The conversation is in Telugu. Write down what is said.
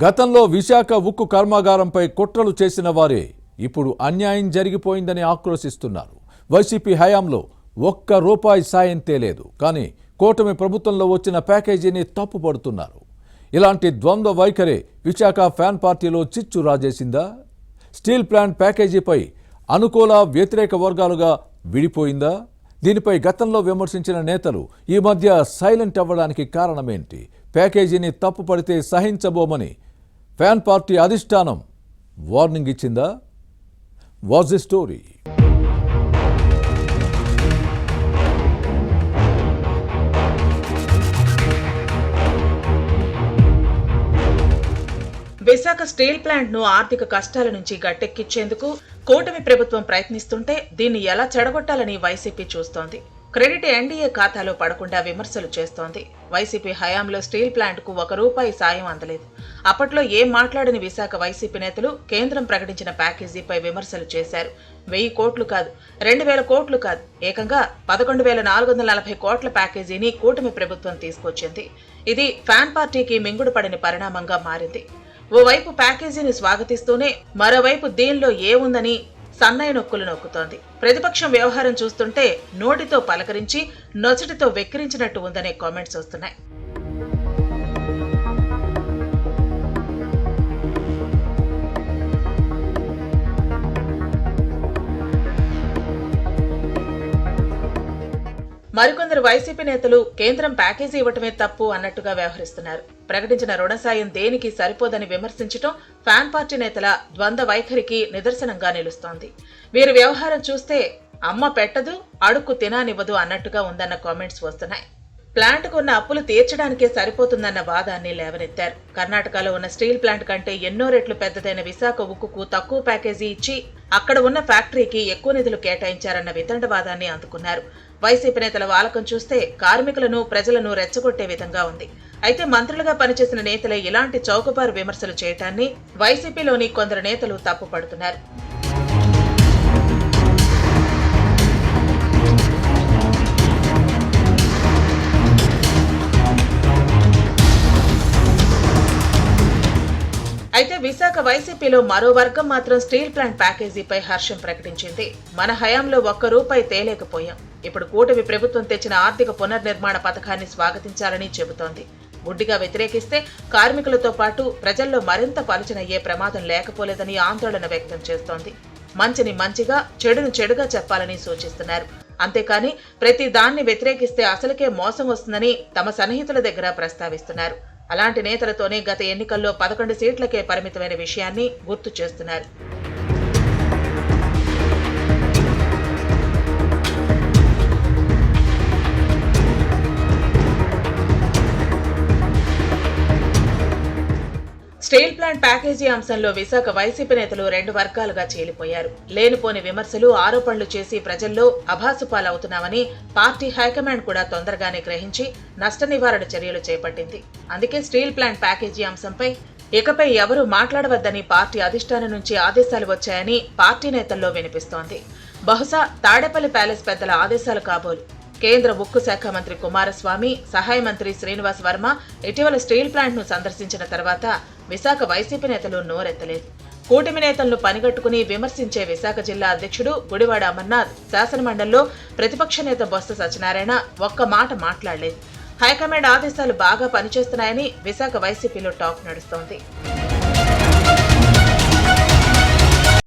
గతంలో విశాఖ ఉక్కు కర్మాగారంపై కుట్రలు చేసిన వారే ఇప్పుడు అన్యాయం జరిగిపోయిందని ఆక్రోశిస్తున్నారు. వైసీపీ హయాంలో ఒక్క రూపాయి సాయం తేలేదు, కానీ కూటమి ప్రభుత్వంలో వచ్చిన ప్యాకేజీని తప్పుపడుతున్నారు. ఇలాంటి ద్వంద్వ వైఖరే విశాఖ ఫ్యాన్ పార్టీలో చిచ్చు రాజేసిందా? స్టీల్ ప్లాంట్ ప్యాకేజీపై అనుకూల వ్యతిరేక వర్గాలుగా విడిపోయిందా? దీనిపై గతంలో విమర్శించిన నేతలు ఈ మధ్య సైలెంట్ అవ్వడానికి కారణమేంటి? ప్యాకేజీని తప్పుపడితే సహించబోమని ఫ్యాన్ పార్టీ అధిష్టానం వార్నింగ్ ఇచ్చిందా? Was the story? Visakha steel plant ను ఆర్థిక కష్టాల నుంచి గట్టెక్కించేందుకు కూటమి ప్రభుత్వం ప్రయత్నిస్తుంటే దీన్ని ఎలా చెడగొట్టాలని వైసీపీ చూస్తోంది. క్రెడిట్ ఎన్డీఏ ఖాతాలో పడకుండా విమర్శలు చేస్తోంది. వైసీపీ హయాంలో స్టీల్ ప్లాంట్ కు ₹1 సాయం అందలేదు. అప్పట్లో ఏం మాట్లాడని విశాఖ వైసీపీ నేతలు కేంద్రం ప్రకటించిన ప్యాకేజీపై విమర్శలు చేశారు. 1000 కోట్లు కాదు, 2000 కోట్లు కాదు, ఏకంగా 11,440 కోట్ల ప్యాకేజీని కూటమి ప్రభుత్వం తీసుకొచ్చింది. ఇది ఫ్యాన్ పార్టీకి మింగుడు పడిన పరిణామంగా మారింది. ఓవైపు ప్యాకేజీని స్వాగతిస్తూనే మరోవైపు దీనిలో ఏముందని సన్నాయి నొక్కులు నొక్కుతోంది. ప్రతిపక్షం వ్యవహారం చూస్తుంటే నోటితో పలకరించి నొసటితో వెక్కిరించినట్టు ఉందనే కామెంట్స్ వస్తున్నాయి. మరికొందరు వైసీపీ నేతలు కేంద్రం ప్యాకేజీ ఇవ్వటమే తప్పు అన్నట్టుగా వ్యవహరిస్తున్నారు. ప్రకటించిన రుణ సాయం దేనికి సరిపోదని విమర్శించడం ఫ్యాన్ పార్టీ నేతల ద్వంద్వ వైఖరికి నిదర్శనంగా నిలుస్తోంది. వీరి వ్యవహారం చూస్తే అమ్మ పెట్టదు, అడుక్కు తినానివ్వదు అన్నట్టుగా ఉందన్న కామెంట్స్ వస్తున్నాయి. ప్లాంట్కు ఉన్న అప్పులు తీర్చడానికే సరిపోతుందన్న వాదాన్ని లేవనెత్తారు. కర్ణాటకలో ఉన్న స్టీల్ ప్లాంట్ కంటే ఎన్నో రెట్లు పెద్దదైన విశాఖ ఉక్కుకు తక్కువ ప్యాకేజీ ఇచ్చి అక్కడ ఉన్న ఫ్యాక్టరీకి ఎక్కువ నిధులు కేటాయించారన్న వితండవాదాన్ని అందుకున్నారు. వైసీపీ నేతల వాలకం చూస్తే కార్మికులను, ప్రజలను రెచ్చగొట్టే విధంగా ఉంది. అయితే మంత్రులుగా పనిచేసిన నేతలే ఇలాంటి చౌకబారు విమర్శలు చేయటాన్ని వైసీపీలోని కొందరు నేతలు తప్పుపడుతున్నారు. అయితే విశాఖ వైసీపీలో మరో వర్గం మాత్రం స్టీల్ ప్లాంట్ ప్యాకేజీపై హర్షం ప్రకటించింది. మన హయాంలో ₹1 తేలేకపోయాం, ఇప్పుడు కూటమి ప్రభుత్వం తెచ్చిన ఆర్థిక పునర్నిర్మాణ పథకాన్ని స్వాగతించాలని చెబుతోంది. గుడ్డిగా వ్యతిరేకిస్తే కార్మికులతో పాటు ప్రజల్లో మరింత పలుచనయ్యే ప్రమాదం లేకపోలేదని ఆందోళన వ్యక్తం చేస్తోంది. మంచిని మంచిగా, చెడును చెడుగా చెప్పాలని సూచిస్తున్నారు. అంతేకాని ప్రతి దాన్ని వ్యతిరేకిస్తే అసలుకే మోసం వస్తుందని తమ సన్నిహితుల దగ్గర ప్రస్తావిస్తున్నారు. అలాంటి నేతలతోనే గత ఎన్నికల్లో 11 సీట్లకే పరిమితమైన విషయాన్ని గుర్తు చేస్తున్నారు. స్టీల్ ప్లాంట్ ప్యాకేజీ అంశంలో విశాఖ వైసీపీ నేతలు 2 వర్గాలుగా చీలిపోయారు. లేనిపోని విమర్శలు, ఆరోపణలు చేసి ప్రజల్లో అభాసుపాలవుతున్నామని పార్టీ హైకమాండ్ కూడా తొందరగానే గ్రహించి నష్ట నివారణ చర్యలు చేపట్టింది. అందుకే స్టీల్ ప్లాంట్ ప్యాకేజీ అంశంపై ఇకపై ఎవరూ మాట్లాడవద్దని పార్టీ అధిష్టానం నుంచి ఆదేశాలు వచ్చాయని పార్టీ నేతల్లో వినిపిస్తోంది. బహుశా తాడేపల్లి ప్యాలెస్ పెద్దల ఆదేశాలు కాబోలు. కేంద్ర ఉక్కు శాఖ మంత్రి కుమారస్వామి, సహాయ మంత్రి శ్రీనివాస్ వర్మ ఇటీవల స్టీల్ ప్లాంట్ ను సందర్శించిన తర్వాత విశాఖ వైసీపీ నేతలు నోరెత్తలేదు. కూటమి నేతలను పనిగట్టుకుని విమర్శించే విశాఖ జిల్లా అధ్యక్షుడు గుడివాడ అమర్నాథ్ శాసనమండలిలో ప్రతిపక్ష నేత బొత్స సత్యనారాయణ ఒక్క మాట మాట్లాడలేదు. హైకమాండ్ ఆదేశాలు బాగా పనిచేస్తున్నాయని విశాఖ వైసీపీలో టాక్ నడుస్తోంది.